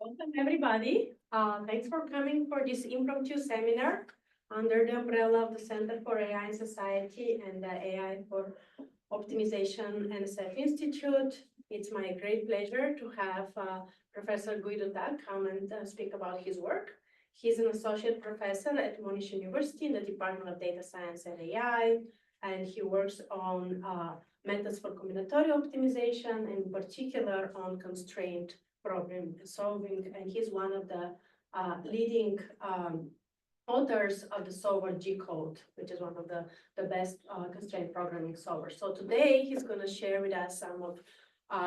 Welcome, everybody. Thanks for coming for this impromptu seminar under the umbrella of the Center for AI in Society and the AI for Optimization NSF Institute. It's my great pleasure to have Professor Guido Tack come and speak about his work. He's an associate professor at Monash University in the Department of Data Science and AI, and he works on methods for combinatorial optimization, and in particular on constraint problem solving, and he's one of the leading authors of the solver G code, which is one of the best constraint programming solvers. So today he's going to share with us some of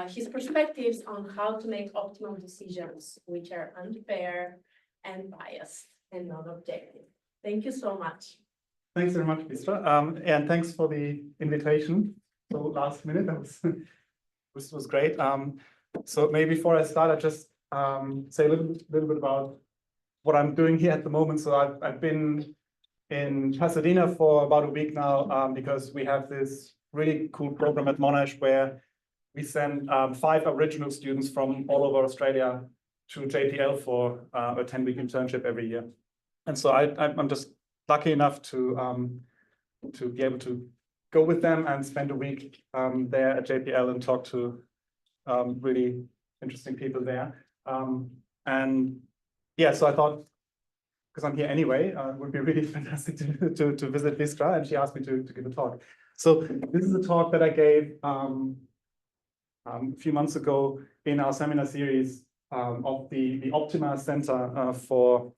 his perspectives on how to make optimal decisions, which are unfair and biased and not objective. Thank you so much. Thanks very much, Bistra, and thanks for the invitation. So last minute, that was great. So maybe before I start, I just say a little bit about what I'm doing here at the moment. So I've been in Pasadena for about a week now because we have this really cool program at Monash where we send 5 Aboriginal students from all over Australia to JPL for a 10-week internship every year. And so I'm just lucky enough to be able to go with them and spend a week there at JPL and talk to really interesting people there. And yeah, so I thought, because I'm here anyway, it would be really fantastic to visit Bistra, and she asked me to give a talk. So this is a talk that I gave a few months ago in our seminar series of the Optima Center for,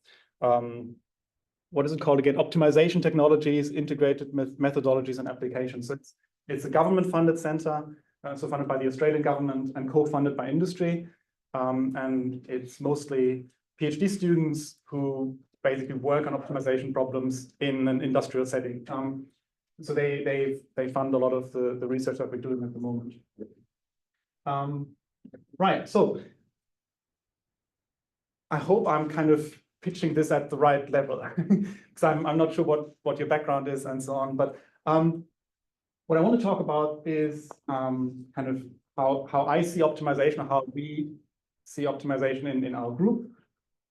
what is it called again? Optimization technologies, integrated methodologies and applications. So it's a government-funded center, so funded by the Australian government and co-funded by industry. And it's mostly PhD students who basically work on optimization problems in an industrial setting. So they fund a lot of the research that we're doing at the moment. Right, so I hope I'm kind of pitching this at the right level, because I'm not sure what your background is and so on. But what I want to talk about is kind of how I see optimization, how we see optimization in our group,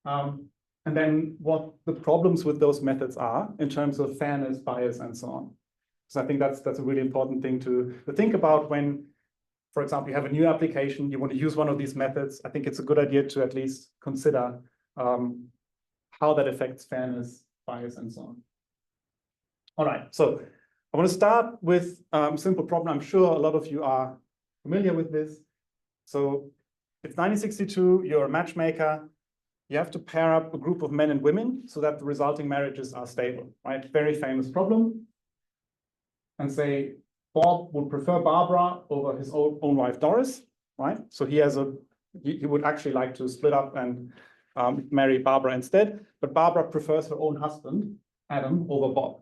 and then what the problems with those methods are in terms of fairness, bias, and so on. So I think that's a really important thing to think about when, for example, you have a new application, you want to use one of these methods. I think it's a good idea to at least consider how that affects fairness, bias, and so on. All right, so I want to start with a simple problem. I'm sure a lot of you are familiar with this. So it's 1962, you're a matchmaker. You have to pair up a group of men and women so that the resulting marriages are stable, right? Very famous problem. And say Bob would prefer Barbara over his own wife, Doris, right? So he would actually like to split up and marry Barbara instead, but Barbara prefers her own husband, Adam, over Bob,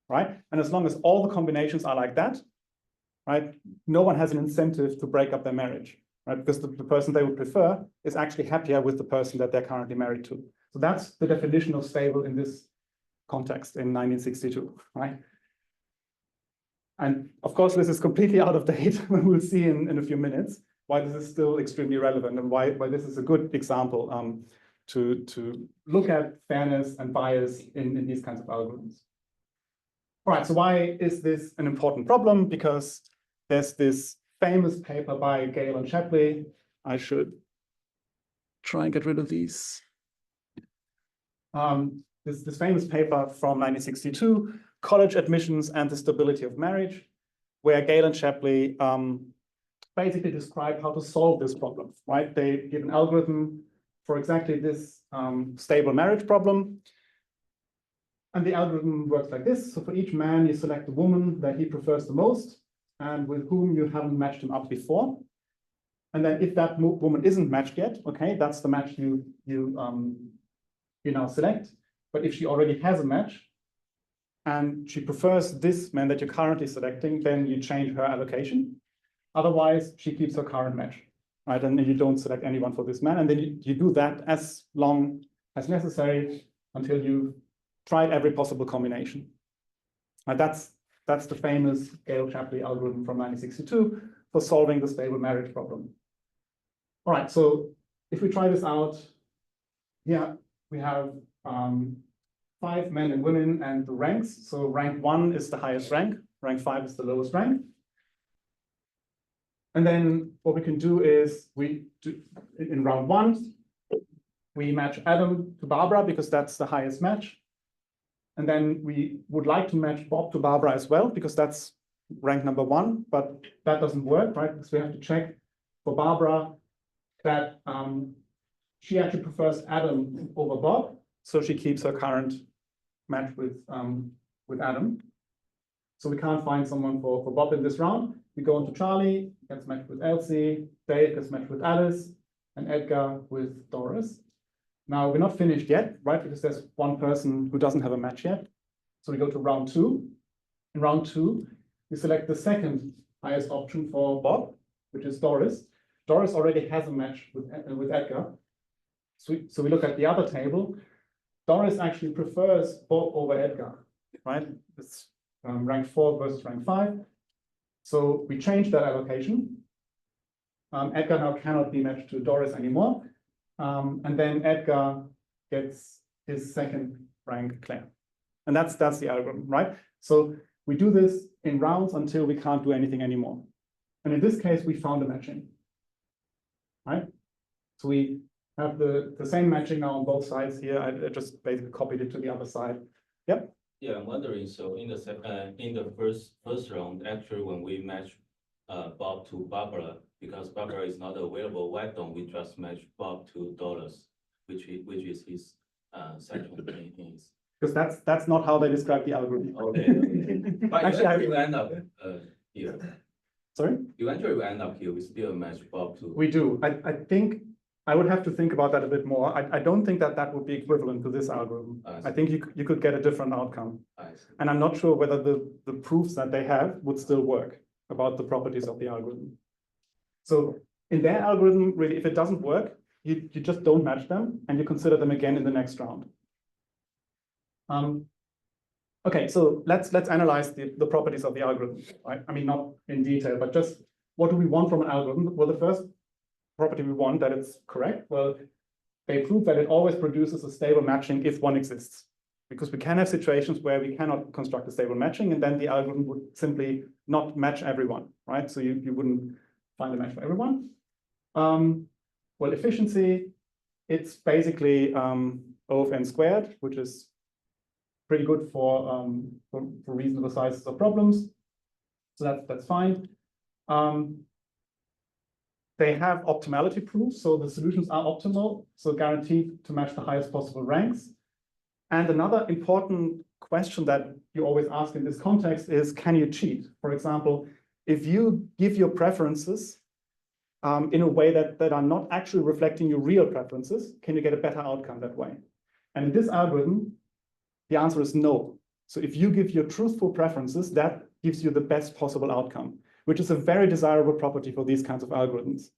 right? And as long as all the combinations are like that, right, no one has an incentive to break up their marriage, right? Because the person they would prefer is actually happier with the person that they're currently married to. So that's the definition of stable in this context in 1962, right? And of course, this is completely out of date. We'll see in a few minutes why this is still extremely relevant and why this is a good example to look at fairness and bias in these kinds of algorithms. All right, so why is this an important problem? Because there's this famous paper by Gale and Shapley. I should try and get rid of these. This famous paper from 1962, College Admissions and the Stability of Marriage, where Gale and Shapley basically describe how to solve this problem, right? They give an algorithm for exactly this stable marriage problem. And the algorithm works like this. So for each man, you select the woman that he prefers the most and with whom you haven't matched him up before. And then if that woman isn't matched yet, okay, that's the match you now select. But if she already has a match and she prefers this man that you're currently selecting, then you change her allocation. Otherwise, she keeps her current match, right? And then you don't select anyone for this man. And then you do that as long as necessary until you've tried every possible combination. And that's the famous Gale-Shapley algorithm from 1962 for solving the stable marriage problem. All right, so if we try this out, here we have 5 men and women and the ranks. So rank 1 is the highest rank, rank 5 is the lowest rank. And then what we can do is in round 1, we match Adam to Barbara because that's the highest match. And then we would like to match Bob to Barbara as well, because that's rank number 1, but that doesn't work, right? Because we have to check for Barbara that she actually prefers Adam over Bob. So she keeps her current match with Adam. So we can't find someone for Bob in this round. We go on to Charlie, gets matched with Elsie, Dave gets matched with Alice, and Edgar with Doris. Now, we're not finished yet, right? Because there's one person who doesn't have a match yet. So we go to round 2. In round 2, we select the second highest option for Bob, which is Doris. Doris already has a match with Edgar. So we look at the other table. Doris actually prefers Bob over Edgar, right? It's rank 4 versus rank 5. So we change that allocation. Edgar now cannot be matched to Doris anymore. And then Edgar gets his second rank Claire. And that's the algorithm, right? So we do this in rounds until we can't do anything anymore. And in this case, we found a matching, right? So we have the same matching now on both sides here. I just basically copied it to the other side. Yep. Yeah, I'm wondering, so in the first round, actually, when we match Bob to Barbara, because Barbara is not available, why don't we just match Bob to Doris, which is his section in his. Because that's not how they describe the algorithm. Okay. But actually, you end up here. Sorry? Eventually, we end up here. We still match Bob to. We do. I think I would have to think about that a bit more. I don't think that would be equivalent to this algorithm. I think you could get a different outcome. And I'm not sure whether the proofs that they have would still work about the properties of the algorithm. So in their algorithm, really, if it doesn't work, you just don't match them and you consider them again in the next round. Okay, so let's analyze the properties of the algorithm, right? I mean, not in detail, but just what do we want from an algorithm? Well, the first property we want, that it's correct. Well, they prove that it always produces a stable matching if one exists, because we can have situations where we cannot construct a stable matching, and then the algorithm would simply not match everyone, right? So you wouldn't find a match for everyone. Well, efficiency, it's basically O of n squared, which is pretty good for reasonable sizes of problems. So that's fine. They have optimality proofs, so the solutions are optimal, so guaranteed to match the highest possible ranks. And another important question that you always ask in this context is, can you cheat? For example, if you give your preferences in a way that are not actually reflecting your real preferences, can you get a better outcome that way? And in this algorithm, the answer is no. So if you give your truthful preferences, that gives you the best possible outcome, which is a very desirable property for these kinds of algorithms.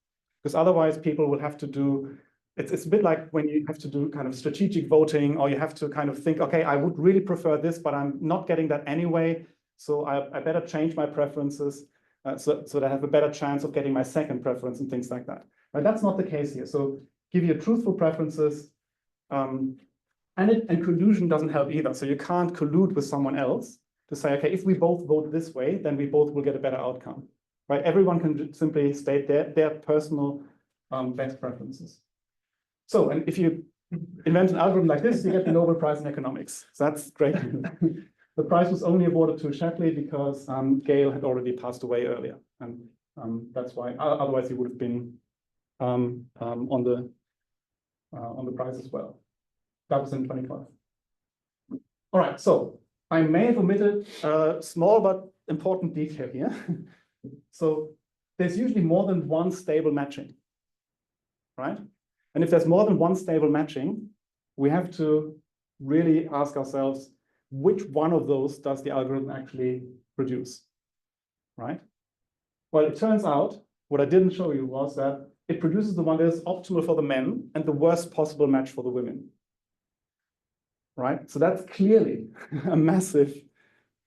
Because otherwise people will have to do, it's a bit like when you have to do kind of strategic voting, or you have to kind of think, okay, I would really prefer this, but I'm not getting that anyway. So I better change my preferences so that I have a better chance of getting my second preference and things like that. Right? That's not the case here. So give your truthful preferences, and collusion doesn't help either. So you can't collude with someone else to say, okay, if we both vote this way, then we both will get a better outcome, right? Everyone can simply state their personal best preferences. So, and if you invent an algorithm like this, you get the Nobel Prize in economics. So that's great. The prize was only awarded to Shapley because Gale had already passed away earlier. And that's why, otherwise he would have been on the prize as well. That was in 2012. All right, so I may have omitted a small but important detail here. So there's usually more than one stable matching, right? And if there's more than one stable matching, we have to really ask ourselves, which one of those does the algorithm actually produce, right? Well, it turns out, what I didn't show you was that it produces the one that is optimal for the men and the worst possible match for the women. Right? So that's clearly a massive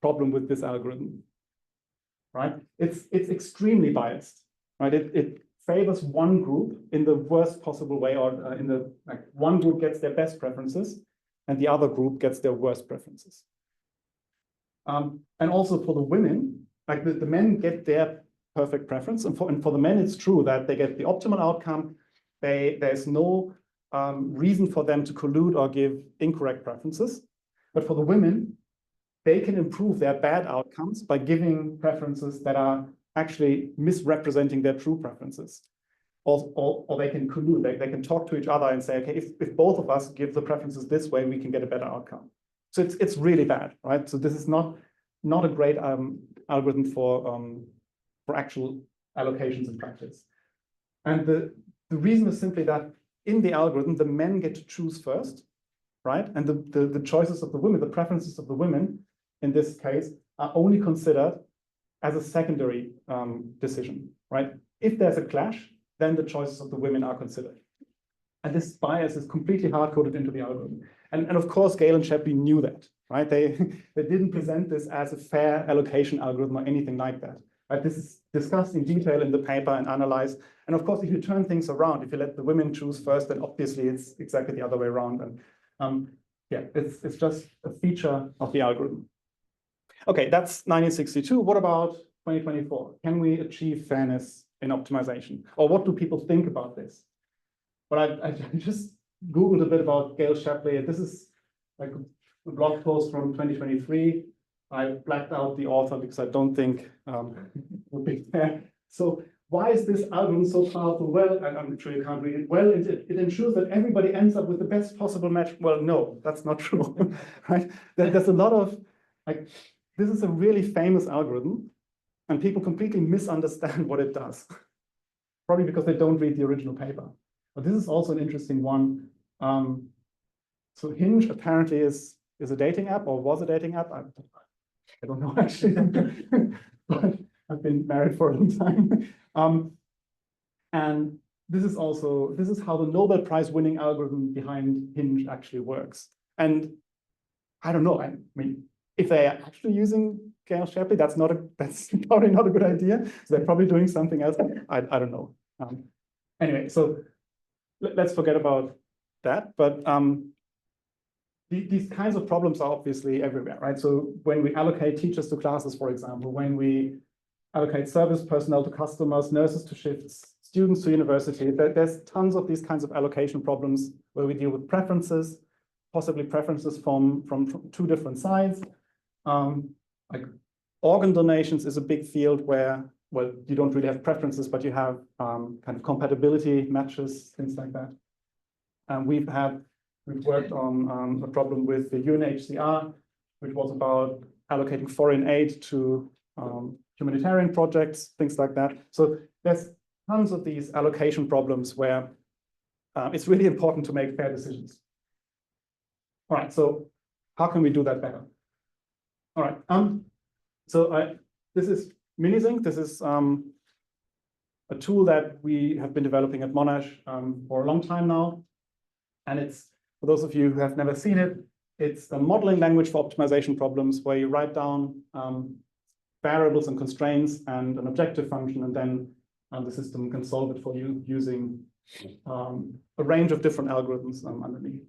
problem with this algorithm, right? It's extremely biased, right? It favors one group in the worst possible way, or in the like one group gets their best preferences and the other group gets their worst preferences. And also for the women, like the men get their perfect preference, and for the men it's true that they get the optimal outcome. There's no reason for them to collude or give incorrect preferences. But for the women, they can improve their bad outcomes by giving preferences that are actually misrepresenting their true preferences. Or they can collude, they can talk to each other and say, okay, if both of us give the preferences this way, we can get a better outcome. So it's really bad, right? So this is not a great algorithm for actual allocations in practice. And the reason is simply that in the algorithm, the men get to choose first, right? And the choices of the women, the preferences of the women, in this case, are only considered as a secondary decision, right? If there's a clash, then the choices of the women are considered. And this bias is completely hard-coded into the algorithm. And of course, Gale and Shapley knew that, right? They didn't present this as a fair allocation algorithm or anything like that. Right? This is discussed in detail in the paper and analyzed. And of course, if you turn things around, if you let the women choose first, then obviously it's exactly the other way around. And yeah, it's just a feature of the algorithm. Okay, that's 1962. What about 2024? Can we achieve fairness in optimization? Or what do people think about this? Well, I just Googled a bit about Gale Shapley. This is like a blog post from 2023. I blacked out the author because I don't think it would be fair. So why is this algorithm so powerful? Well, I'm sure you can't read it. Well, it ensures that everybody ends up with the best possible match. Well, no, that's not true, right? There's a lot of, like, this is a really famous algorithm, and people completely misunderstand what it does. Probably because they don't read the original paper. But this is also an interesting one. So Hinge apparently is a dating app, or was a dating app. I don't know actually, but I've been married for a long time. And this is how the Nobel Prize winning algorithm behind Hinge actually works. And I don't know, I mean, if they are actually using Gale Shapley, that's probably not a good idea. So they're probably doing something else. I don't know. Anyway, so let's forget about that. But these kinds of problems are obviously everywhere, right? So when we allocate teachers to classes, for example, when we allocate service personnel to customers, nurses to shifts, students to university, there's tons of these kinds of allocation problems where we deal with preferences, possibly preferences from two different sides. Like organ donations is a big field where, well, you don't really have preferences, but you have kind of compatibility matches, things like that. We've worked on a problem with the UNHCR, which was about allocating foreign aid to humanitarian projects, things like that. So there's tons of these allocation problems where it's really important to make fair decisions. All right, so how can we do that better? All right, this is Minizinc. This is a tool that we have been developing at Monash for a long time now. And it's, for those of you who have never seen it, it's a modeling language for optimization problems where you write down variables and constraints and an objective function, and then the system can solve it for you using a range of different algorithms underneath.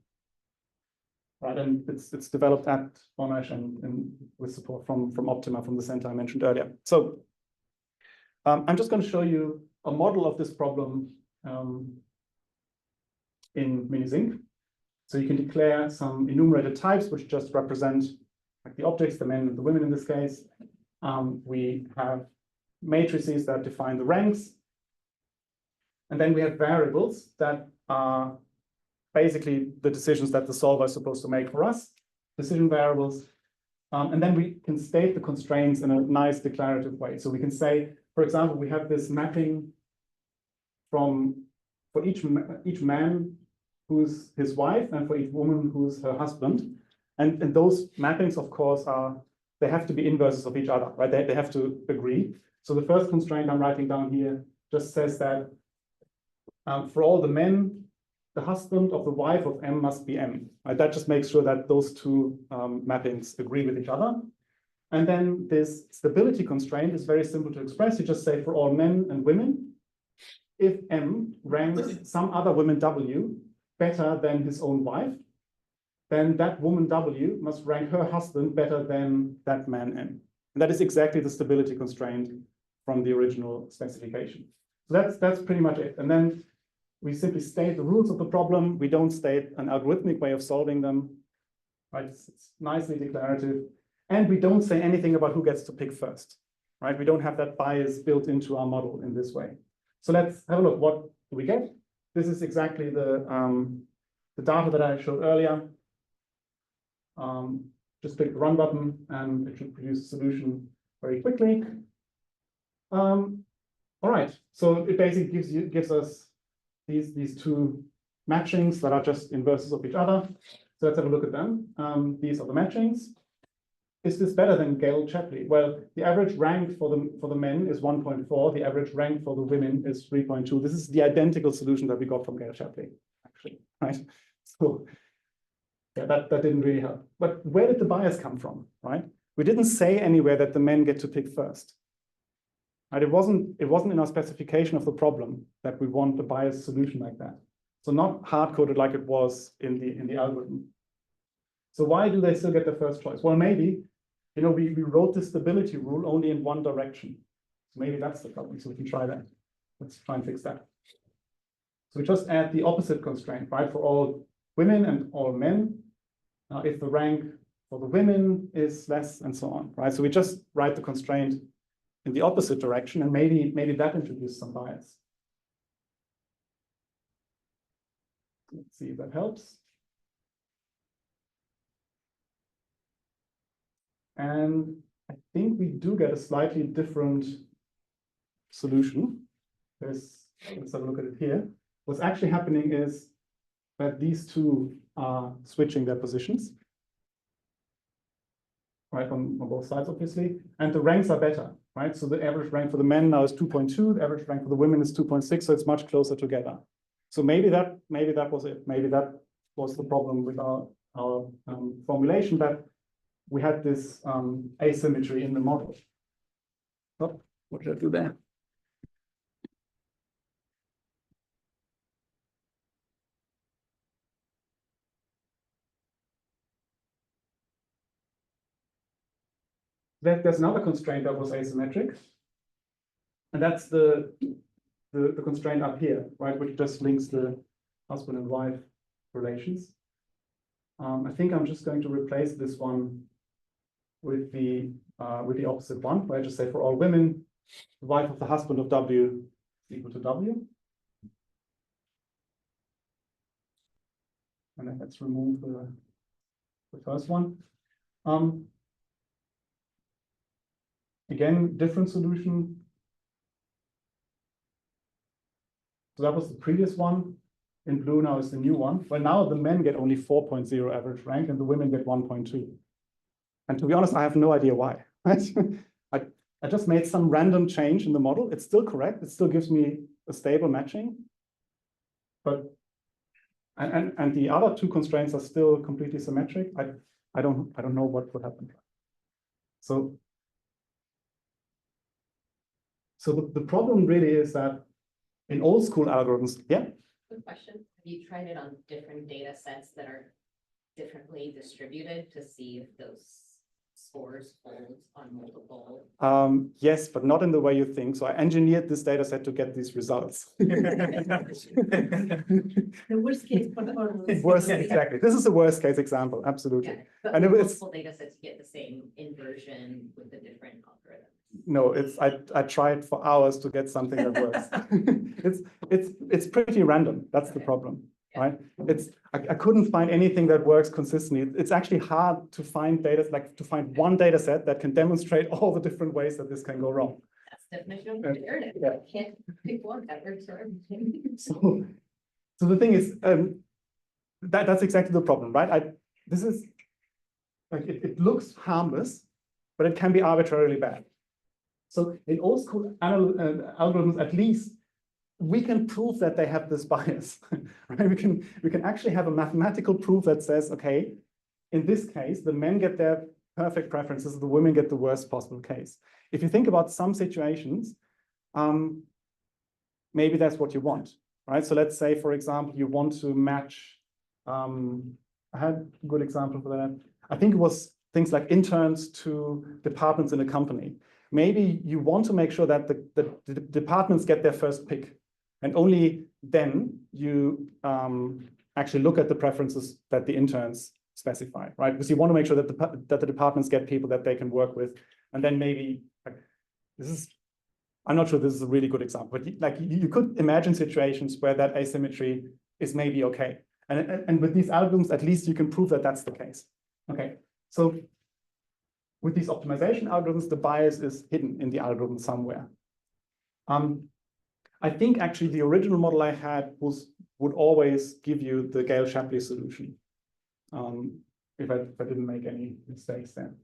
Right, and it's developed at Monash and with support from Optima, from the center I mentioned earlier. So I'm just going to show you a model of this problem in Minizinc. So you can declare some enumerated types, which just represent like the objects, the men and the women in this case. We have matrices that define the ranks. And then we have variables that are basically the decisions that the solver is supposed to make for us, decision variables. And then we can state the constraints in a nice declarative way. So we can say, for example, we have this mapping for each man who's his wife and for each woman who's her husband. And those mappings, of course, they have to be inverses of each other, right? They have to agree. So the first constraint I'm writing down here just says that for all the men, the husband of the wife of M must be M. Right? That just makes sure that those two mappings agree with each other. And then this stability constraint is very simple to express. You just say for all men and women, if M ranks some other woman W better than his own wife, then that woman W must rank her husband better than that man M. And that is exactly the stability constraint from the original specification. So that's pretty much it. And then we simply state the rules of the problem. We don't state an algorithmic way of solving them, right? It's nicely declarative. And we don't say anything about who gets to pick first, right? We don't have that bias built into our model in this way. So let's have a look. What do we get? This is exactly the data that I showed earlier. Just click the run button and it should produce a solution very quickly. All right, so it basically gives us these two matchings that are just inverses of each other. So let's have a look at them. These are the matchings. Is this better than Gale-Shapley? Well, the average rank for the men is 1.4. The average rank for the women is 3.2. This is the identical solution that we got from Gale-Shapley, actually, right? So yeah, that didn't really help. But where did the bias come from, right? We didn't say anywhere that the men get to pick first. Right? It wasn't in our specification of the problem that we want a biased solution like that. So not hard-coded like it was in the algorithm. So why do they still get the first choice? Well, maybe, you know, we wrote the stability rule only in one direction. So maybe that's the problem. So we can try that. Let's try and fix that. So we just add the opposite constraint, right, for all women and all men. If the rank for the women is less and so on, right? So we just write the constraint in the opposite direction, and maybe that introduces some bias. Let's see if that helps. And I think we do get a slightly different solution. Let's have a look at it here. What's actually happening is that these two are switching their positions, right, on both sides, obviously, and the ranks are better, right? So the average rank for the men now is 2.2, the average rank for the women is 2.6, so it's much closer together. So maybe that was it. Maybe that was the problem with our formulation, that we had this asymmetry in the model. Oh, what did I do there? There's another constraint that was asymmetric, and that's the constraint up here, right, which just links the husband and wife relations. I think I'm just going to replace this one with the opposite one, where I just say for all women, the wife of the husband of W is equal to W. And then let's remove the first one. Again, different solution. So that was the previous one. In blue now is the new one. Well, now the men get only 4.0 average rank and the women get 1.2. And to be honest, I have no idea why. I just made some random change in the model. It's still correct. It still gives me a stable matching. But and the other two constraints are still completely symmetric. I don't know what would happen. So the problem really is that in old school algorithms, yeah. Good question. Have you tried it on different data sets that are differently distributed to see if those scores hold on multiple? Yes, but not in the way you think. So I engineered this data set to get these results. The worst case performance. Worst, exactly. This is the worst case example, absolutely. Yeah, but And with it's multiple data sets, you get the same inversion with the different algorithms. no, I tried for hours to get something that works. It's pretty random. That's the problem, right? I couldn't find anything that works consistently. It's actually hard to find data, like to find one data set that can demonstrate all the different ways that this can go wrong. That's the definition of imperative. Yeah. You can't pick one that works for everything. So the thing is, that's exactly the problem, right? This is like it looks harmless, but it can be arbitrarily bad. So in old school algorithms, at least we can prove that they have this bias. Right? We can actually have a mathematical proof that says, okay, in this case, the men get their perfect preferences, the women get the worst possible case. If you think about some situations, maybe that's what you want, right? So let's say, for example, you want to match, I had a good example for that. I think it was things like interns to departments in a company. Maybe you want to make sure that the departments get their first pick, and only then you actually look at the preferences that the interns specify, right? Because you want to make sure that the departments get people that they can work with, and then maybe like, I'm not sure this is a really good example, but like you could imagine situations where that asymmetry is maybe okay, and with these algorithms, at least you can prove that that's the case. Okay, so with these optimization algorithms, the bias is hidden in the algorithm somewhere. I think actually the original model I had would always give you the Gale-Shapley solution, if I didn't make any mistakes there.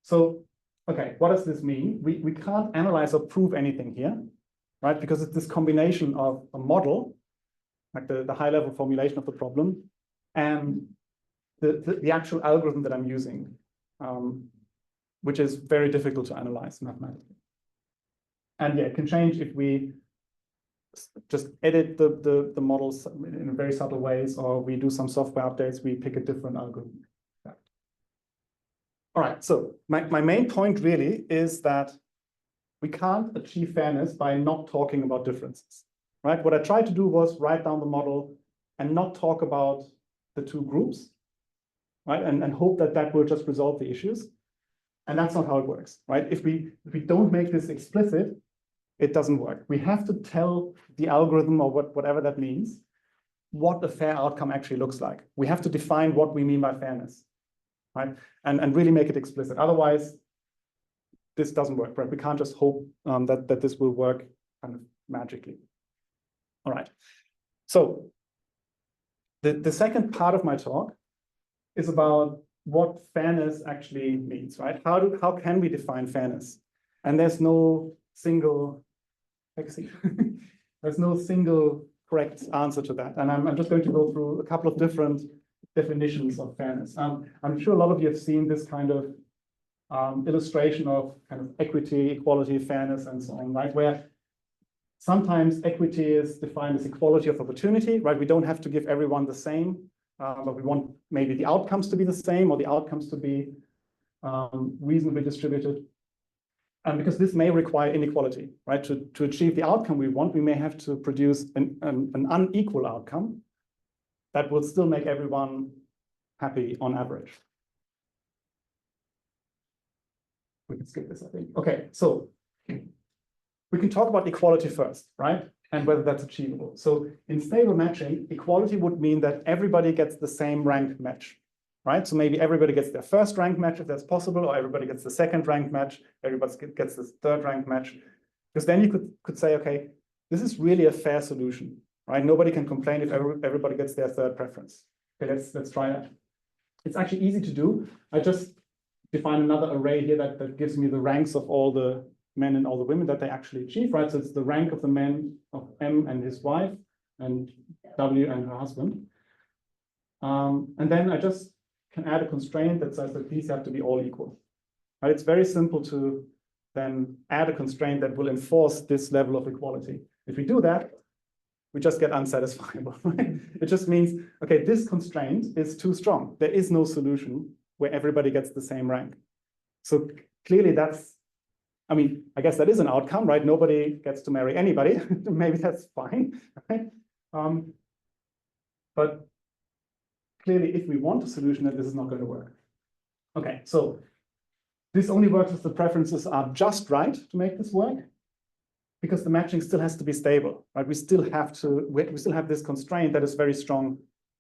So, okay, what does this mean? We can't analyze or prove anything here, right? Because it's this combination of a model, like the high-level formulation of the problem, and the actual algorithm that I'm using, which is very difficult to analyze mathematically. And yeah, it can change if we just edit the models in very subtle ways, or we do some software updates, we pick a different algorithm. Yeah. All right, so my main point really is that we can't achieve fairness by not talking about differences, right? What I tried to do was write down the model and not talk about the two groups, right? And hope that that will just resolve the issues. And that's not how it works, right? If we don't make this explicit, it doesn't work. We have to tell the algorithm, or whatever that means, what a fair outcome actually looks like. We have to define what we mean by fairness, right? And really make it explicit. Otherwise, this doesn't work, right? We can't just hope that this will work kind of magically. All right. So the second part of my talk is about what fairness actually means, right? How can we define fairness? And there's no single there's no single correct answer to that. And I'm just going to go through a couple of different definitions of fairness. I'm sure a lot of you have seen this kind of illustration of kind of equity, equality, fairness, and so on, right? Where sometimes equity is defined as equality of opportunity, right? We don't have to give everyone the same, but we want maybe the outcomes to be the same, or the outcomes to be reasonably distributed. And because this may require inequality, right? To achieve the outcome we want, we may have to produce an unequal outcome that will still make everyone happy on average. We can skip this, I think. Okay, so we can talk about equality first, right? And whether that's achievable. So in stable matching, equality would mean that everybody gets the same rank match, right? So maybe everybody gets their first rank match if that's possible, or everybody gets the second rank match, everybody gets the third rank match. Because then you could say, okay, this is really a fair solution, right? Nobody can complain if everybody gets their third preference. Okay, let's try that. It's actually easy to do. I just define another array here that gives me the ranks of all the men and all the women that they actually achieve, right? So it's the rank of the men of M and his wife, and W and her husband. And then I just can add a constraint that says that these have to be all equal. Right? It's very simple to then add a constraint that will enforce this level of equality. If we do that, we just get unsatisfiable. Right? It just means, okay, this constraint is too strong. There is no solution where everybody gets the same rank. So clearly that's, I mean, I guess that is an outcome, right? Nobody gets to marry anybody. Maybe that's fine, right? But clearly, if we want a solution, then this is not going to work. Okay, so this only works if the preferences are just right to make this work, because the matching still has to be stable, right? We still have this constraint that is very strong,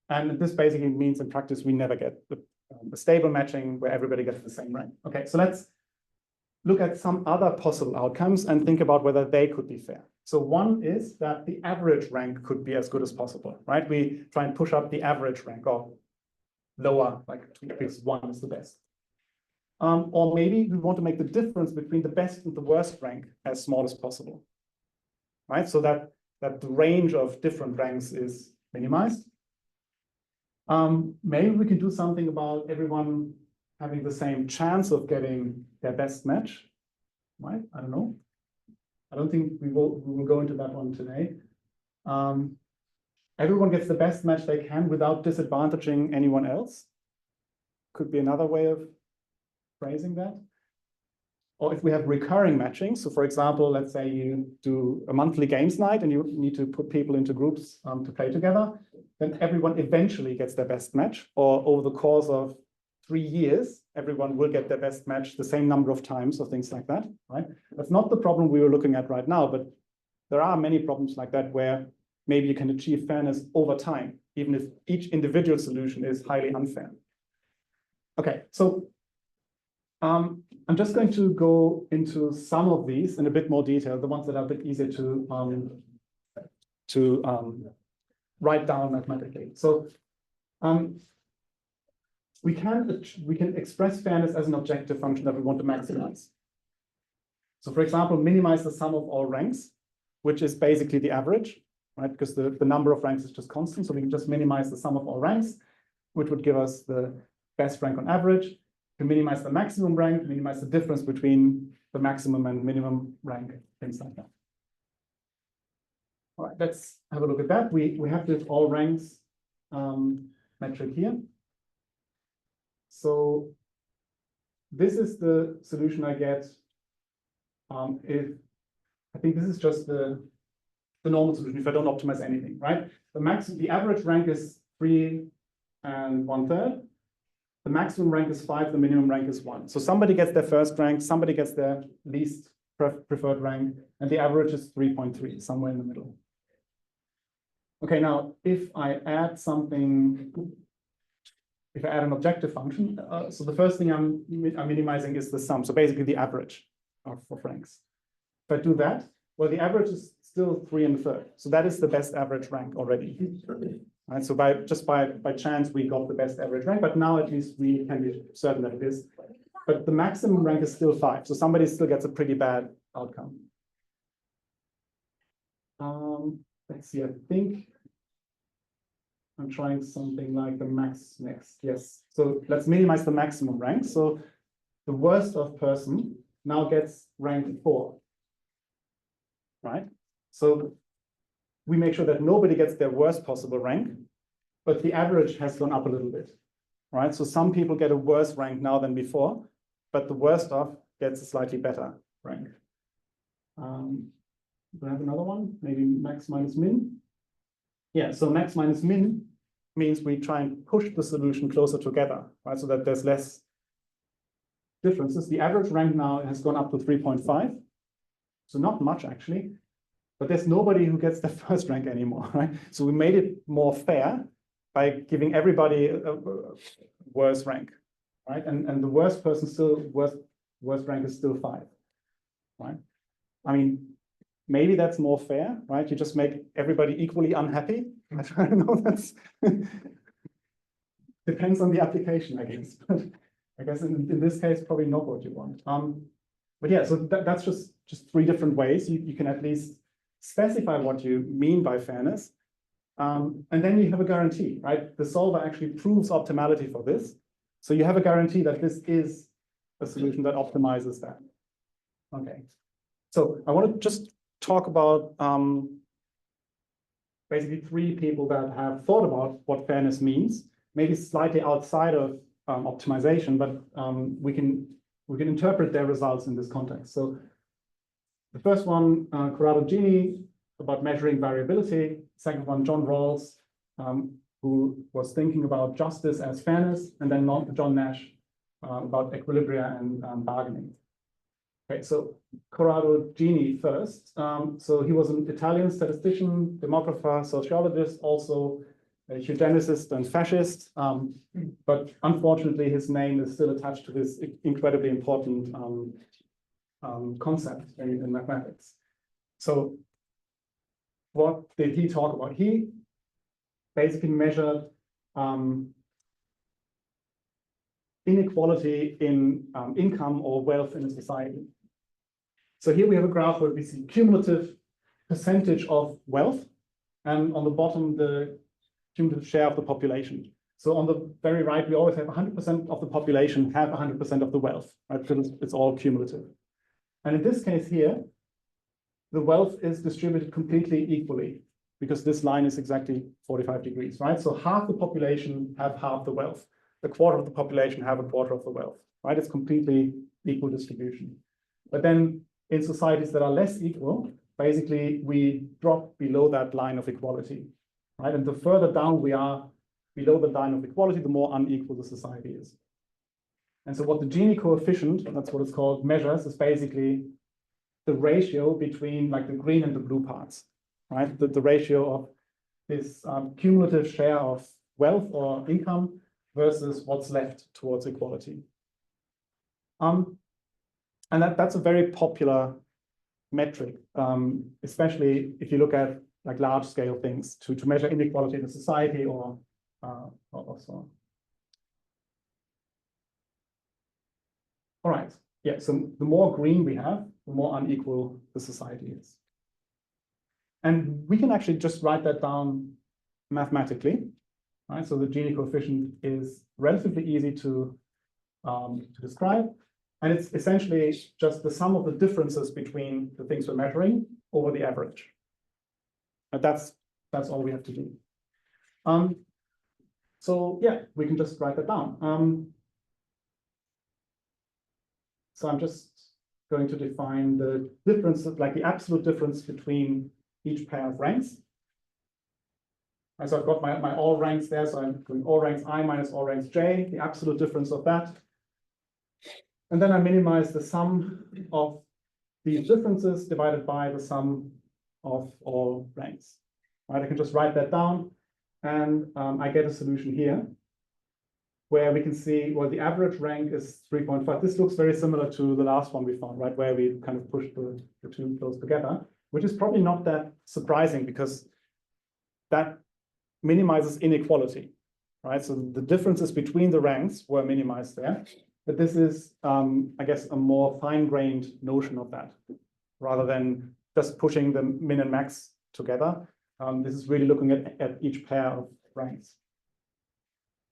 and this basically means in practice we never get the stable matching where everybody gets the same rank. Okay, so let's look at some other possible outcomes and think about whether they could be fair. So one is that the average rank could be as good as possible, right? We try and push up the average rank, or lower, like because 1 is the best. Or maybe we want to make the difference between the best and the worst rank as small as possible, right? So that the range of different ranks is minimized. Maybe we can do something about everyone having the same chance of getting their best match, right? I don't know. I don't think we will go into that one today. Everyone gets the best match they can without disadvantaging anyone else. Could be another way of phrasing that. Or if we have recurring matching, so for example, let's say you do a monthly games night and you need to put people into groups to play together, then everyone eventually gets their best match, or over the course of 3 years, everyone will get their best match the same number of times or things like that, right? That's not the problem we were looking at right now, but there are many problems like that where maybe you can achieve fairness over time, even if each individual solution is highly unfair. Okay, so I'm just going to go into some of these in a bit more detail, the ones that are a bit easier to write down mathematically. So we can express fairness as an objective function that we want to maximize. So for example, minimize the sum of all ranks, which is basically the average, right? Because the number of ranks is just constant. So we can just minimize the sum of all ranks, which would give us the best rank on average. To minimize the maximum rank, minimize the difference between the maximum and minimum rank, things like that. All right, let's have a look at that. We have this all ranks metric here. So this is the solution I get if I think this is just the normal solution if I don't optimize anything, right? The average rank is 3 1/3. The maximum rank is 5, the minimum rank is 1. So somebody gets their first rank, somebody gets their least preferred rank, and the average is 3.3, somewhere in the middle. Okay, now if I add something, if I add an objective function, so the first thing I'm minimizing is the sum, so basically the average of ranks. If I do that, well, the average is still 3 1/3, so that is the best average rank already. Right, so by chance we got the best average rank, but now at least we can be certain that it is. But the maximum rank is still 5, so somebody still gets a pretty bad outcome. Let's see, I think I'm trying something like the max next. Yes, so let's minimize the maximum rank. So the worst of person now gets rank 4, right? So we make sure that nobody gets their worst possible rank, but the average has gone up a little bit, right? So some people get a worse rank now than before, but the worst of gets a slightly better rank. Do I have another one? Maybe max minus min? Yeah, so max minus min means we try and push the solution closer together, right? So that there's less differences. The average rank now has gone up to 3.5, so not much actually. But there's nobody who gets the first rank anymore, right? So we made it more fair by giving everybody a worse rank, right? And the worst person worst rank is still 5, right? I mean, maybe that's more fair, right? You just make everybody equally unhappy. I don't know, that's depends on the application, I guess. But I guess in this case, probably not what you want. But yeah, so that's just 3 different ways you can at least specify what you mean by fairness. And then you have a guarantee, right? The solver actually proves optimality for this. So you have a guarantee that this is a solution that optimizes that. Okay. So I want to just talk about basically 3 people that have thought about what fairness means, maybe slightly outside of optimization, but we can interpret their results in this context. So the first one, Corrado Gini, about measuring variability. Second one, John Rawls, who was thinking about justice as fairness, and then John Nash about equilibria and bargaining. Okay, so Corrado Gini first. So he was an Italian statistician, demographer, sociologist, also a eugenicist and fascist. But unfortunately, his name is still attached to this incredibly important concept in mathematics. So what did he talk about? He basically measured inequality in income or wealth in a society. So here we have a graph where we see cumulative percentage of wealth, and on the bottom, the cumulative share of the population. So on the very right, we always have 100% of the population have 100% of the wealth, right? Because it's all cumulative. And in this case here, the wealth is distributed completely equally, because this line is exactly 45 degrees, right? So half the population have half the wealth. A quarter of the population have a quarter of the wealth, right? It's completely equal distribution. But then in societies that are less equal, basically we drop below that line of equality, right? And the further down we are below the line of equality, the more unequal the society is. And so what the Gini coefficient, that's what it's called, measures is basically the ratio between like the green and the blue parts, right? The ratio of this cumulative share of wealth or income versus what's left towards equality. And that's a very popular metric, especially if you look at like large scale things to measure inequality in a society or so on. All right, yeah, so the more green we have, the more unequal the society is. And we can actually just write that down mathematically, right? So the Gini coefficient is relatively easy to describe. And it's essentially just the sum of the differences between the things we're measuring over the average. And that's all we have to do. So yeah, we can just write that down. So I'm just going to define the difference, like the absolute difference between each pair of ranks. And so I've got my all ranks there. So I'm doing all ranks I minus all ranks j, the absolute difference of that. And then I minimize the sum of these differences divided by the sum of all ranks. Right, I can just write that down, and I get a solution here, where we can see, well, the average rank is 3.5. This looks very similar to the last one we found, right, where we kind of pushed the two close together, which is probably not that surprising because that minimizes inequality, right? So the differences between the ranks were minimized there. But this is, I guess, a more fine-grained notion of that, rather than just pushing the min and max together. This is really looking at each pair of ranks.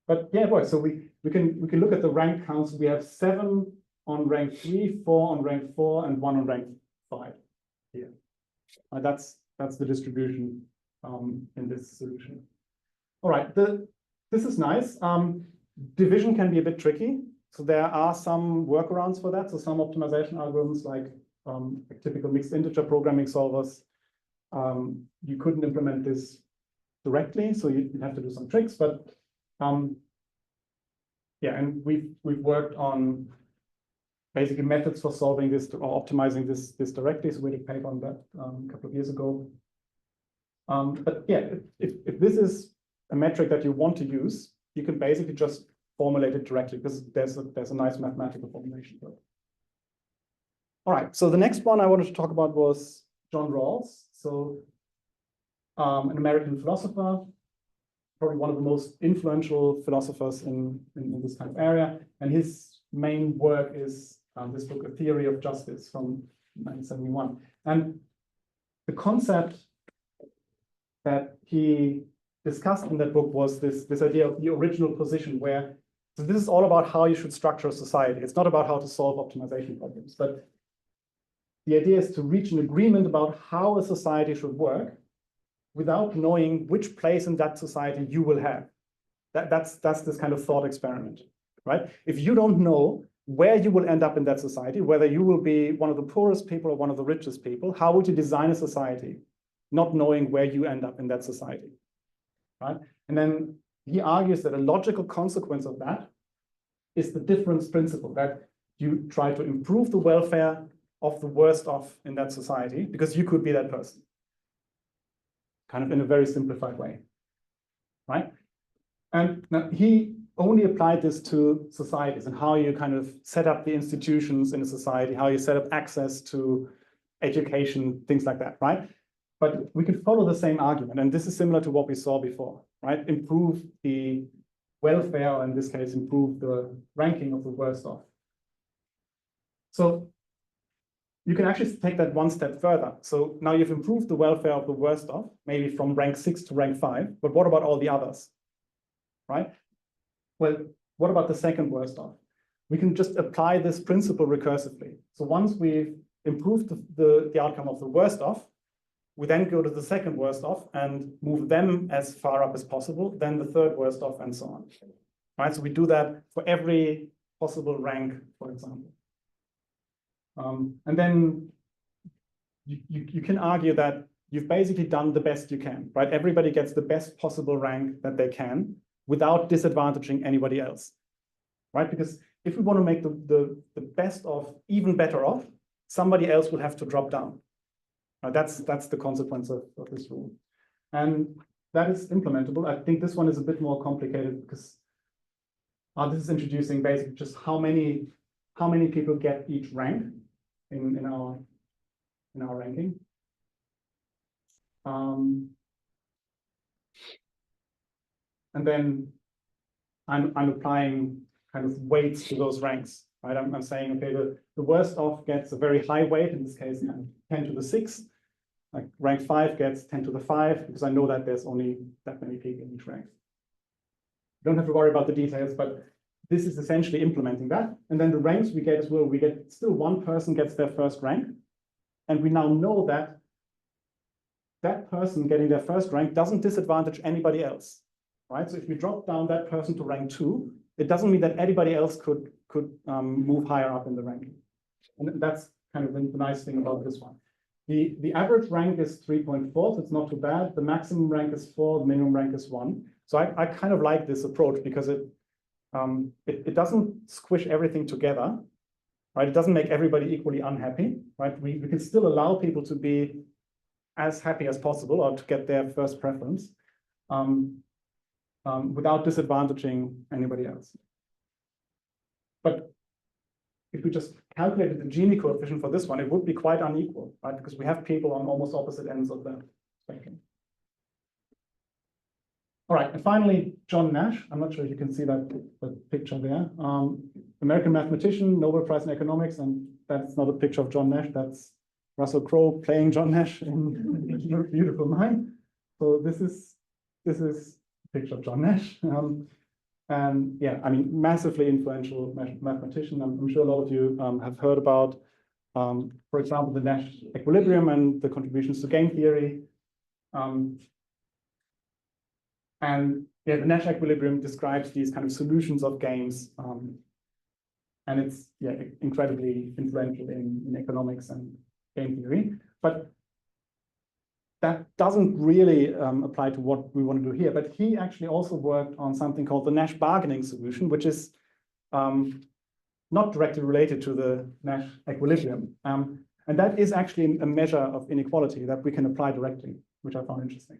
But yeah, boy, so we can look at the rank counts. We have 7 on rank 3, 4 on rank 4, and 1 on rank 5 here. That's the distribution in this solution. All right, this is nice. Division can be a bit tricky. So there are some workarounds for that. So some optimization algorithms like typical mixed integer programming solvers, you couldn't implement this directly, so you'd have to do some tricks. But yeah, and we've worked on basically methods for solving this or optimizing this directly. So we did a paper on that a couple of years ago. But yeah, if this is a metric that you want to use, you can basically just formulate it directly because there's a nice mathematical formulation for it. All right, so the next one I wanted to talk about was John Rawls. So an American philosopher, probably one of the most influential philosophers in this kind of area. And his main work is this book, A Theory of Justice from 1971. And the concept that he discussed in that book was this idea of the original position, where so this is all about how you should structure a society. It's not about how to solve optimization problems, but the idea is to reach an agreement about how a society should work without knowing which place in that society you will have. That's this kind of thought experiment, right? If you don't know where you will end up in that society, whether you will be one of the poorest people or one of the richest people, how would you design a society, not knowing where you end up in that society, right? And then he argues that a logical consequence of that is the difference principle, that you try to improve the welfare of the worst off in that society because you could be that person, kind of in a very simplified way, right? And now he only applied this to societies and how you kind of set up the institutions in a society, how you set up access to education, things like that, right? But we can follow the same argument, and this is similar to what we saw before, right? Improve the welfare, or in this case, improve the ranking of the worst off. So you can actually take that one step further. So now you've improved the welfare of the worst off, maybe from rank 6 to rank 5, but what about all the others, right? Well, what about the second worst off? We can just apply this principle recursively. So once we've improve the outcome of the worst off, we then go to the second worst off and move them as far up as possible, then the third worst off, and so on. Right, so we do that for every possible rank, for example. And then you can argue that you've basically done the best you can, right? Everybody gets the best possible rank that they can without disadvantaging anybody else, right? Because if we want to make the best of even better off, somebody else will have to drop down. That's the consequence of this rule. And that is implementable. I think this one is a bit more complicated because this is introducing basically just how many people get each rank in our ranking. And then I'm applying kind of weights to those ranks, right? I'm saying, okay, the worst off gets a very high weight, in this case, 10 to the 6. Like rank 5 gets 10 to the 5, because I know that there's only that many people in each rank. You don't have to worry about the details, but this is essentially implementing that. And then the ranks we get as well, we get still one person gets their first rank. And we now know that that person getting their first rank doesn't disadvantage anybody else, right? So if we drop down that person to rank 2, it doesn't mean that anybody else could move higher up in the ranking. And that's kind of the nice thing about this one. The average rank is 3.4, so it's not too bad. The maximum rank is 4, the minimum rank is 1. So I kind of like this approach because it doesn't squish everything together, right? It doesn't make everybody equally unhappy, right? We can still allow people to be as happy as possible or to get their first preference without disadvantaging anybody else. But if we just calculated the Gini coefficient for this one, it would be quite unequal, right? Because we have people on almost opposite ends of the spectrum. All right, and finally, John Nash. I'm not sure if you can see that picture there. American mathematician, Nobel Prize in Economics, and that's not a picture of John Nash, that's Russell Crowe playing John Nash in Beautiful Mind. So this is a picture of John Nash. And yeah, I mean, massively influential mathematician. I'm sure a lot of you have heard about, for example, the Nash equilibrium and the contributions to game theory. And yeah, the Nash equilibrium describes these kind of solutions of games. And it's incredibly influential in economics and game theory. But that doesn't really apply to what we want to do here. But he actually also worked on something called the Nash bargaining solution, which is not directly related to the Nash equilibrium. And that is actually a measure of inequality that we can apply directly, which I found interesting.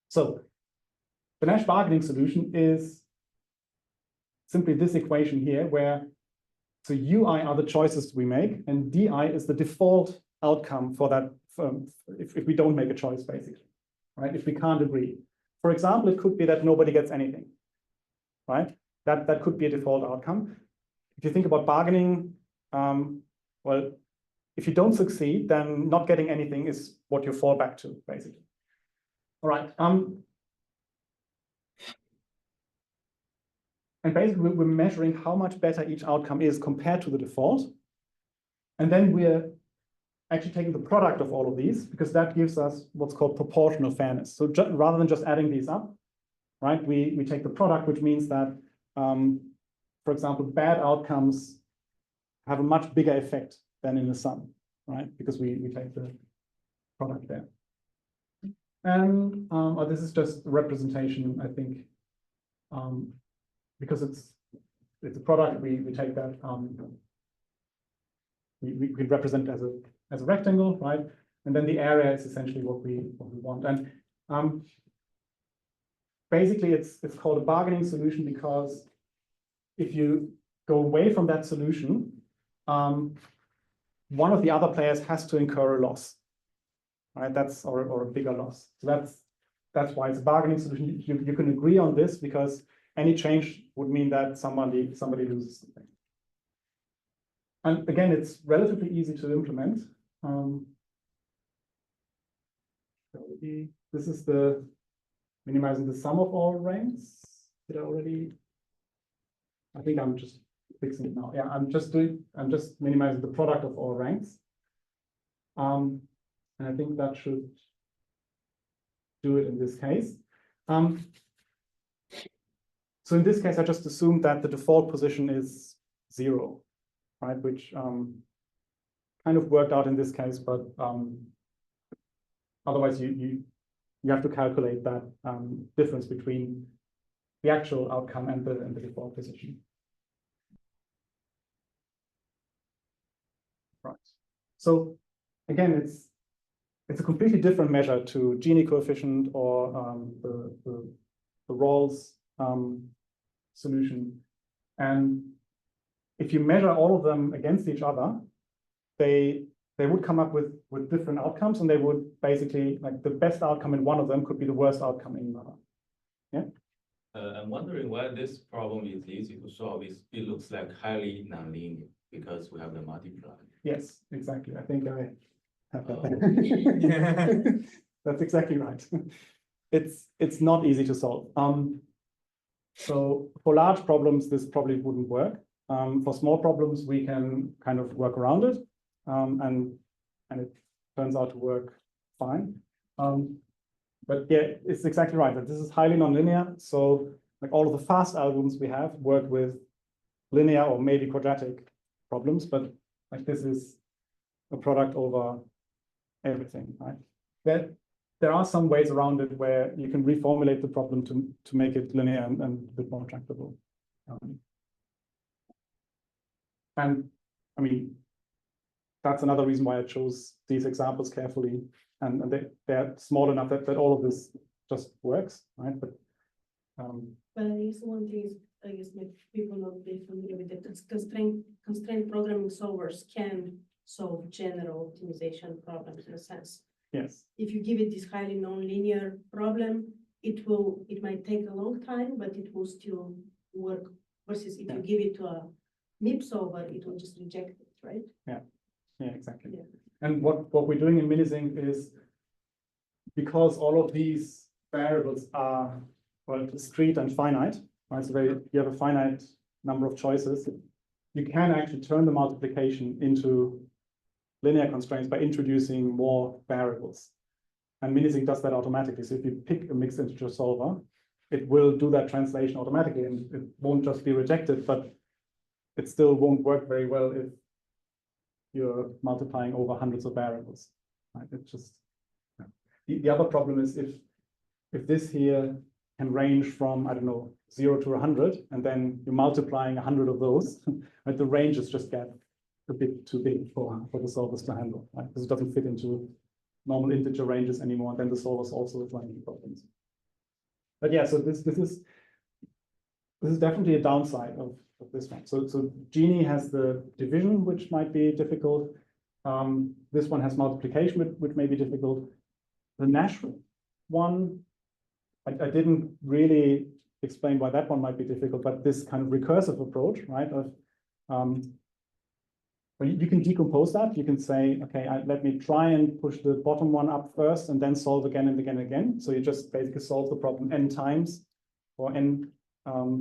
So the Nash bargaining solution is simply this equation here, where so UI are the choices we make, and DI is the default outcome for that if we don't make a choice, basically, right? If we can't agree. For example, it could be that nobody gets anything, right? That could be a default outcome. If you think about bargaining, well, if you don't succeed, then not getting anything is what you fall back to, basically. All right. And basically, we're measuring how much better each outcome is compared to the default. And then we're actually taking the product of all of these, because that gives us what's called proportional fairness. So rather than just adding these up, right, we take the product, which means that, for example, bad outcomes have a much bigger effect than in the sum, right? Because we take the product there. And this is just a representation, I think, because it's a product, we take that, we represent as a rectangle, right? And then the area is essentially what we want. And basically, it's called a bargaining solution because if you go away from that solution, one of the other players has to incur a loss, right? That's or a bigger loss. So that's why it's a bargaining solution. You can agree on this because any change would mean that somebody loses something. And again, it's relatively easy to implement. This is the minimizing the sum of all ranks. Did I already? I think I'm just fixing it now. Yeah, I'm just minimizing the product of all ranks. And I think that should do it in this case. So in this case, I just assumed that the default position is 0, right? Which kind of worked out in this case, but otherwise you have to calculate that difference between the actual outcome and the default position. Right. So again, it's a completely different measure to Gini coefficient or the Rawls solution. And if you measure all of them against each other, they would come up with different outcomes, and they would basically, like, the best outcome in one of them could be the worst outcome in another. Yeah. I'm wondering why this problem is easy to solve. It looks like highly nonlinear because we have the multiply. Yes, exactly. I think I have Oh. that. That's exactly right. It's not easy to solve. So for large problems, this probably wouldn't work. For small problems, we can kind of work around it, and it turns out to work fine. But yeah, it's exactly right that this is highly nonlinear. So like all of the fast algorithms we have work with linear or maybe quadratic problems, but like this is a product over everything, right? There are some ways around it where you can reformulate the problem to make it linear and a bit more tractable. And I mean, that's another reason why I chose these examples carefully, and they're small enough that all of this just works, right? But But I guess one thing is, I guess maybe people not be familiar with it, constraint programming solvers can solve general optimization problems in a sense. yes, If you give it this highly nonlinear problem, it might take a long time, but it will still work. Versus if you give it to a MIP solver, it will just reject it, right? yeah, exactly. Yeah. And what we're doing in Minisync is, because all of these variables are, well, discrete and finite, right? So you have a finite number of choices. You can actually turn the multiplication into linear constraints by introducing more variables. And Minisync does that automatically. So if you pick a mixed integer solver, it will do that translation automatically, and it won't just be rejected, but it still won't work very well if you're multiplying over hundreds of variables. Right? It just, the other problem is if this here can range from, I don't know, 0 to 100, and then you're multiplying 100 of those, right? The ranges just get a bit too big for the solvers to handle, right? Because it doesn't fit into normal integer ranges anymore, and then the solvers also run into problems. But yeah, so this is definitely a downside of this one. So Gini has the division, which might be difficult. This one has multiplication, which may be difficult. The Nash one, I didn't really explain why that one might be difficult, but this kind of recursive approach, right? Of well, you can decompose that. You can say, okay, let me try and push the bottom one up first, and then solve again and again and again. So you just basically solve the problem n times for n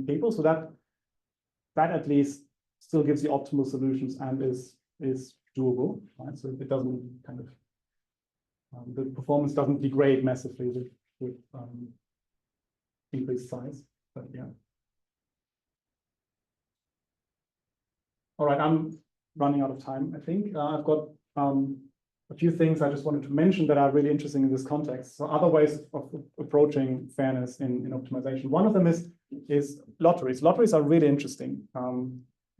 people. So that at least still gives you optimal solutions and is doable, right? So it doesn't kind of the performance doesn't degrade massively with increased size. But yeah. All right, I'm running out of time, I think. I've got a few things I just wanted to mention that are really interesting in this context. So other ways of approaching fairness in optimization. One of them is lotteries. Lotteries are really interesting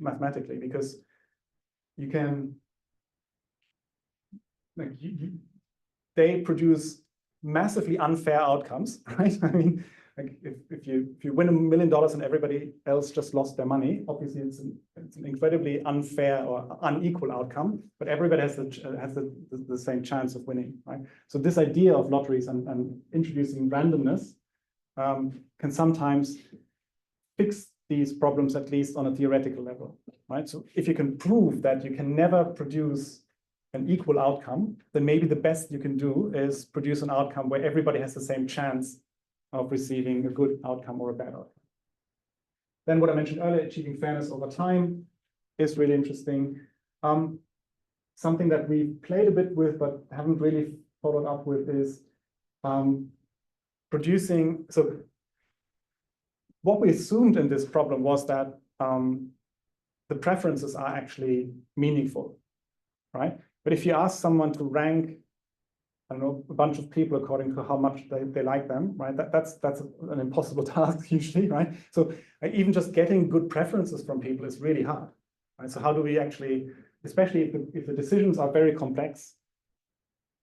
mathematically, because you can, like, they produce massively unfair outcomes, right? I mean, like if you win $1 million and everybody else just lost their money, obviously it's an incredibly unfair or unequal outcome, but everybody has the same chance of winning, right? So this idea of lotteries and introducing randomness can sometimes fix these problems, at least on a theoretical level, right? So if you can prove that you can never produce an equal outcome, then maybe the best you can do is produce an outcome where everybody has the same chance of receiving a good outcome or a bad outcome. Then what I mentioned earlier, achieving fairness over time is really interesting. something that we played a bit with, but haven't really followed up with is producing. So what we assumed in this problem was that the preferences are actually meaningful, right? But if you ask someone to rank, I don't know, a bunch of people according to how much they like them, right? That's an impossible task usually, right? So even just getting good preferences from people is really hard, right? So how do we actually, especially if the decisions are very complex,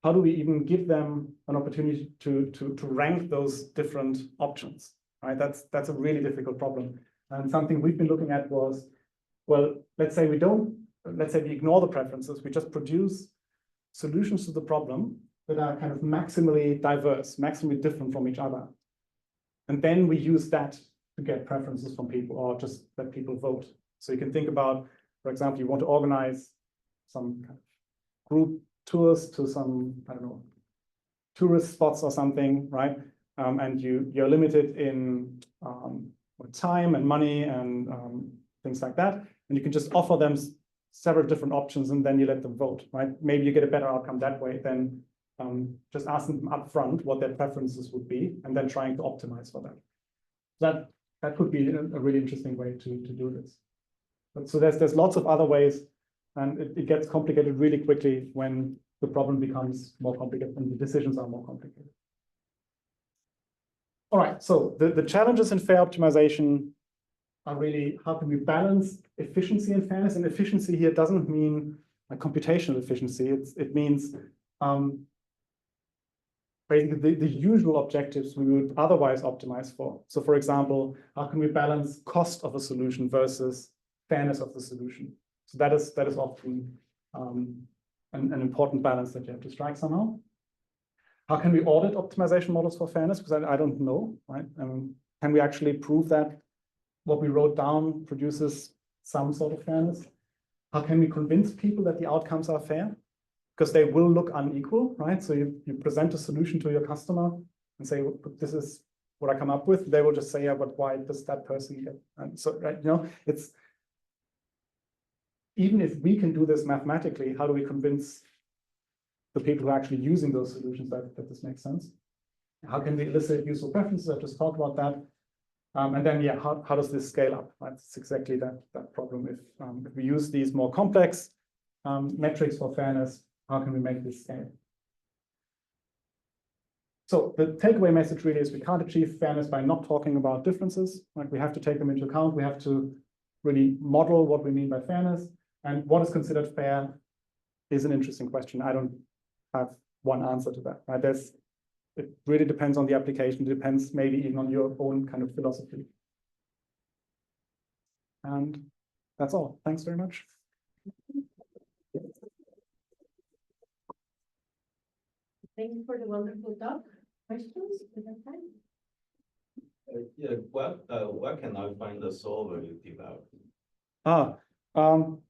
how do we even give them an opportunity to rank those different options, right? That's a really difficult problem. And something we've been looking at was, well, let's say we ignore the preferences, we just produce solutions to the problem that are kind of maximally diverse, maximally different from each other. And then we use that to get preferences from people or just let people vote. So you can think about, for example, you want to organize some kind of group tours to some, I don't know, tourist spots or something, right? And you're limited in time and money and things like that. And you can just offer them several different options and then you let them vote, right? Maybe you get a better outcome that way than just asking them up front what their preferences would be and then trying to optimize for that. That could be a really interesting way to do this. But so there's lots of other ways, and it gets complicated really quickly when the problem becomes more complicated and the decisions are more complicated. All right, so the challenges in fair optimization are really how can we balance efficiency and fairness? And efficiency here doesn't mean like computational efficiency. It means basically the usual objectives we would otherwise optimize for. So for example, how can we balance cost of a solution versus fairness of the solution? So that is often an important balance that you have to strike somehow. How can we audit optimization models for fairness? Because I don't know, right? Can we actually prove that what we wrote down produces some sort of fairness? How can we convince people that the outcomes are fair? Because they will look unequal, right? So you present a solution to your customer and say, this is what I come up with. They will just say, yeah, but why does that person get? And so, right, it's even if we can do this mathematically, how do we convince the people who are actually using those solutions that this makes sense? How can we elicit useful preferences? I just talked about that. And then, yeah, how does this scale up? Right? It's exactly that problem. If we use these more complex metrics for fairness, how can we make this scale? So the takeaway message really is we can't achieve fairness by not talking about differences. Right? We have to take them into account. We have to really model what we mean by fairness. And what is considered fair is an interesting question. I don't have one answer to that. Right? It really depends on the application. It depends maybe even on your own kind of philosophy. And that's all. Thanks very much. Thank you for the wonderful talk. Questions? We have time? Yeah, where can I find the solver you developed?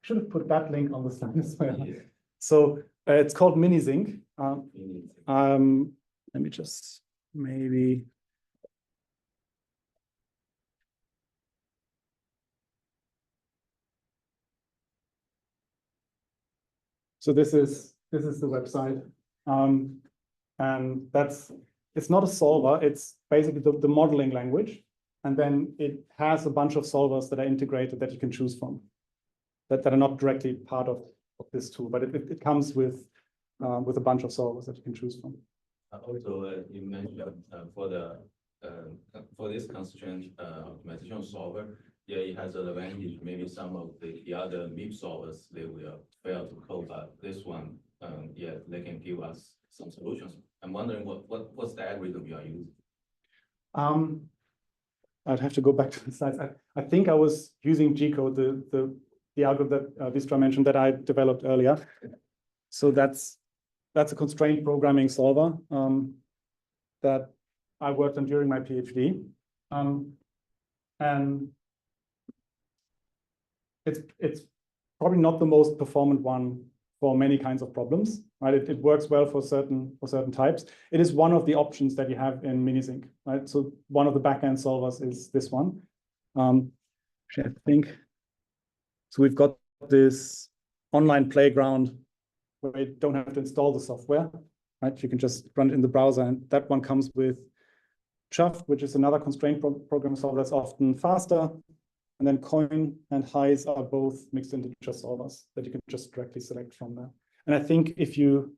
Should have put that link on the slide as well. Yeah. So it's called MiniZync. Meaning- Let me just maybe. So this is the website, and it's not a solver. It's basically the modeling language, and then it has a bunch of solvers that are integrated that you can choose from, that are not directly part of this tool, but it comes with a bunch of solvers that you can choose from. Also, you mentioned for this constraint optimization solver, yeah, it has an advantage. Maybe some of the other MIP solvers they will fail to code, but this one, yeah, they can give us some solutions. I'm wondering what's the algorithm you are using? I'd have to go back to the slides. I think I was using G-code, the algorithm that Vistra mentioned that I developed earlier. So that's a constraint programming solver that I worked on during my PhD. And it's probably not the most performant one for many kinds of problems, right? It works well for certain types. It is one of the options that you have in MiniZync, right? So one of the backend solvers is this one. Actually, I think so. We've got this online playground where you don't have to install the software, right? You can just run it in the browser, and that one comes with Chuff, which is another constraint program solver that's often faster. And then Coin and CAIS are both mixed integer solvers that you can just directly select from there. And I think if you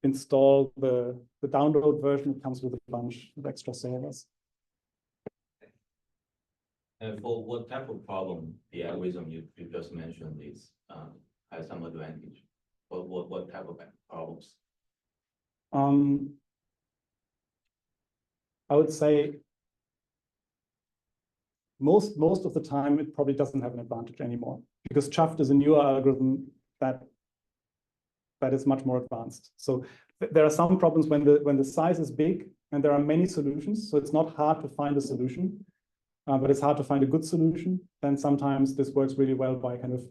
install the download version, it comes with a bunch of extra solvers. And for what type of problem the algorithm you just mentioned is has some advantage? What type of problems? I would say most of the time it probably doesn't have an advantage anymore, because Chuff is a newer algorithm that is much more advanced. So there are some problems when the size is big and there are many solutions, so it's not hard to find a solution, but it's hard to find a good solution. Then sometimes this works really well by kind of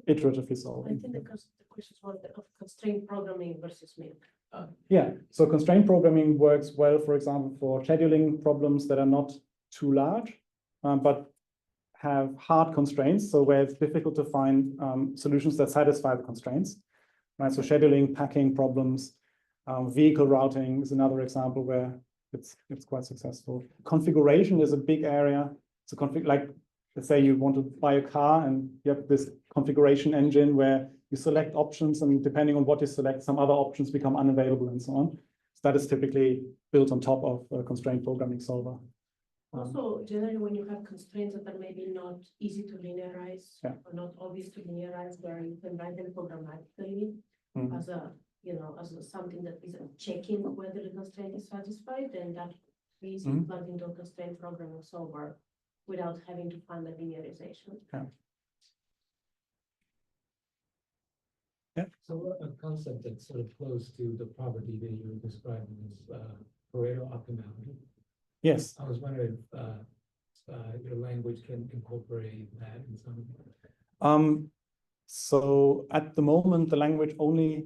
iteratively I solving. think the question was of constraint programming versus milk. Yeah, so constraint programming works well, for example, for scheduling problems that are not too large, but have hard constraints, so where it's difficult to find solutions that satisfy the constraints, right? So scheduling, packing problems, vehicle routing is another example where it's quite successful. Configuration is a big area. So like, let's say you want to buy a car and you have this configuration engine where you select options, and depending on what you select, some other options become unavailable and so on. So that is typically built on top of a constraint programming solver. Also, generally, when you have constraints that are maybe not easy to linearize, Yeah. or not obvious to linearize, where you can write them programmatically as a, something that is checking whether the constraint is satisfied, then that is plugged into a constraint programming solver without having to find the linearization. So a concept that's sort of close to the property that you were describing is Pareto optimality. Yes. I was wondering if your language can incorporate that in some way. So at the moment, the language only.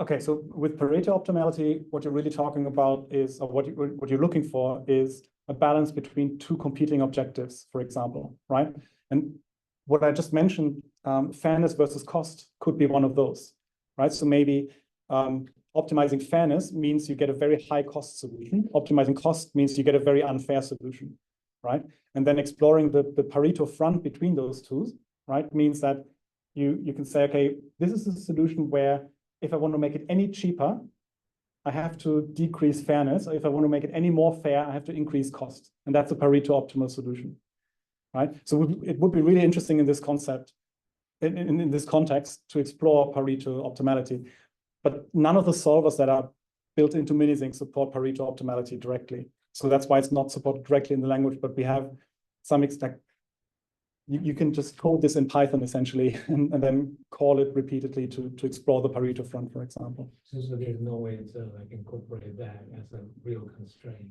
Okay, so with Pareto optimality, what you're really talking about is, or what you're looking for is a balance between two competing objectives, for example, right? And what I just mentioned, fairness versus cost could be one of those, right? So maybe optimizing fairness means you get a very high cost solution. Optimizing cost means you get a very unfair solution, right? And then exploring the Pareto front between those two, right, means that you can say, okay, this is a solution where if I want to make it any cheaper, I have to decrease fairness. Or if I want to make it any more fair, I have to increase cost. And that's a Pareto optimal solution, right? So it would be really interesting in this concept, in this context, to explore Pareto optimality. But none of the solvers that are built into Minisync support Pareto optimality directly. So that's why it's not supported directly in the language, but we have some extent. You can just code this in Python essentially, and then call it repeatedly to explore the Pareto front, for example. So there's no way to like incorporate that as a real constraint.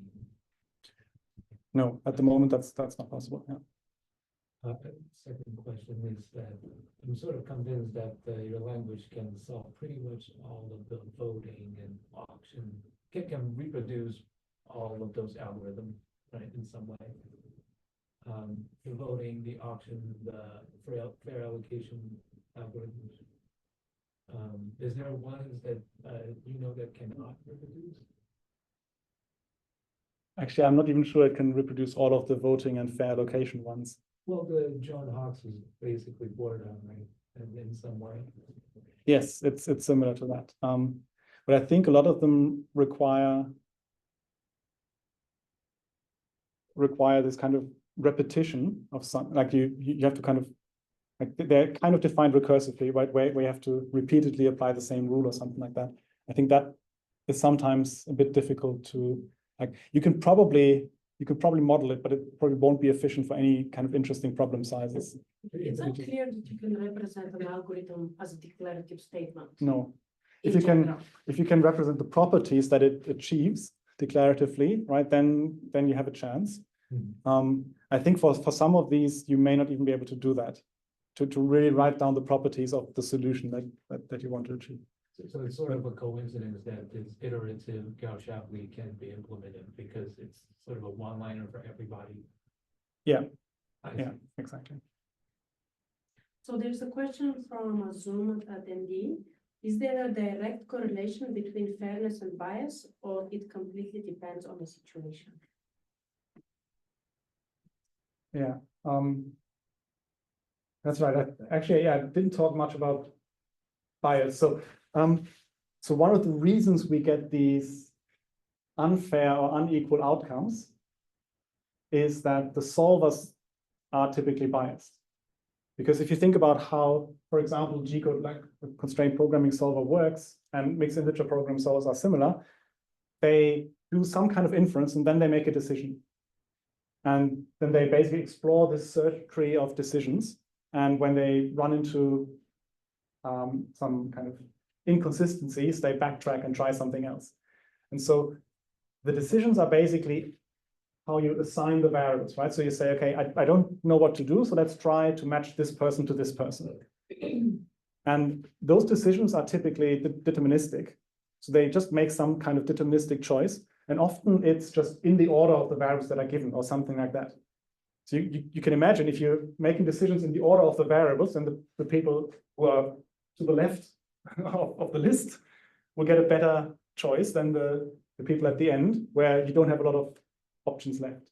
No, at the moment that's not possible. Yeah. Second question is that I'm sort of convinced that your language can solve pretty much all of the voting and auction, can reproduce all of those algorithms, right, in some way. The voting, the auction, the fair allocation algorithms. Is there ones that that cannot reproduce? Actually, I'm not even sure it can reproduce all of the voting and fair allocation ones. Well, the John Hawkes is basically bored on, right, and in some way. Yes, it's similar to that. But I think a lot of them require this kind of repetition of some, like you have to kind of, like they're kind of defined recursively, right? Where you have to repeatedly apply the same rule or something like that. I think that is sometimes a bit difficult to, like, you can probably model it, but it probably won't be efficient for any kind of interesting problem sizes. It's not clear that you can represent an algorithm as a declarative statement. No. in If you general. can represent the properties that it achieves declaratively, right, then you have a chance. I think for some of these, you may not even be able to do that, to really write down the properties of the solution that you want to achieve. So it's sort of a coincidence that this iterative Gauss-Shapley can be implemented because it's sort of a one-liner for everybody. Yeah, I yeah, see. exactly. So there's a question from a Zoom attendee. Is there a direct correlation between fairness and bias, or it completely depends on the situation? Yeah, that's right. Actually, yeah, I didn't talk much about bias. So one of the reasons we get these unfair or unequal outcomes is that the solvers are typically biased. Because if you think about how, for example, G-code, like the constraint programming solver works, and mixed integer program solvers are similar, they do some kind of inference and then they make a decision. And then they basically explore this search tree of decisions. And when they run into some kind of inconsistencies, they backtrack and try something else. And so the decisions are basically how you assign the variables, right? So you say, okay, I don't know what to do, so let's try to match this person to this person. And those decisions are typically deterministic. So they just make some kind of deterministic choice. And often it's just in the order of the variables that are given or something like that. So you can imagine if you're making decisions in the order of the variables, and the people who are to the left of the list will get a better choice than the people at the end, where you don't have a lot of options left,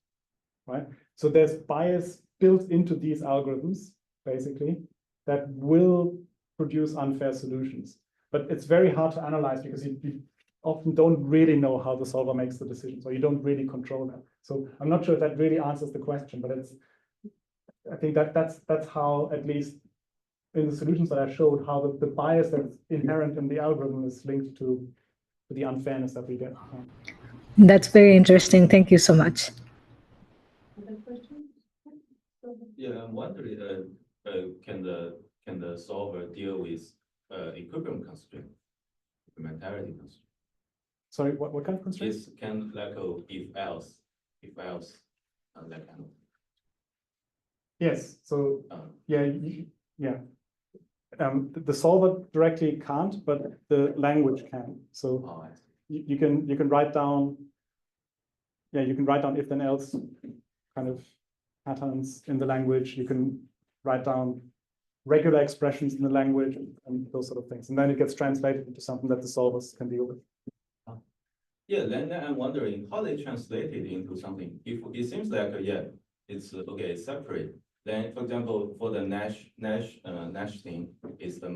right? So there's bias built into these algorithms, basically, that will produce unfair solutions. But it's very hard to analyze because you often don't really know how the solver makes the decisions, or you don't really control that. So I'm not sure if that really answers the question, but I think that's how, at least in the solutions that I showed, how the bias that's inherent in the algorithm is linked to the unfairness that we get. That's very interesting. Thank you so much. Other questions? Yeah, I'm wondering, can the solver deal with equilibrium constraint, complementarity constraint? Sorry, what kind of constraint? It's kind of like a if else, that kind of. Yes. So Um, yeah, yeah. The solver directly can't, but the language can. So oh, I see. you can write down, yeah, you can write down if then else kind of patterns in the language. You can write down regular expressions in the language and those sort of things. And then it gets translated into something that the solvers can deal with. Yeah, then I'm wondering how they translate it into something. If it seems like, yeah, it's okay, it's separate. Then, for example, for the Nash thing, is the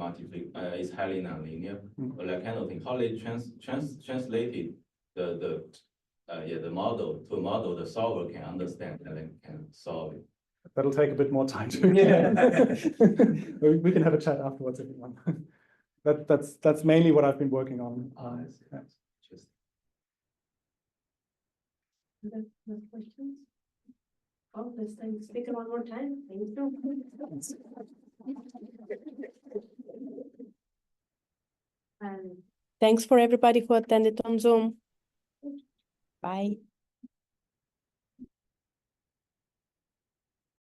is highly nonlinear, or that kind of thing. How they translated the model to a model the solver can understand and then can solve it. That'll take a bit more time to. We can have a chat afterwards if you want. That's mainly what I've been working on. I see. Yeah. Just Other questions? Oh, let's thank the speaker one more time. Thank you. And Thanks for everybody who attended on Zoom. Bye.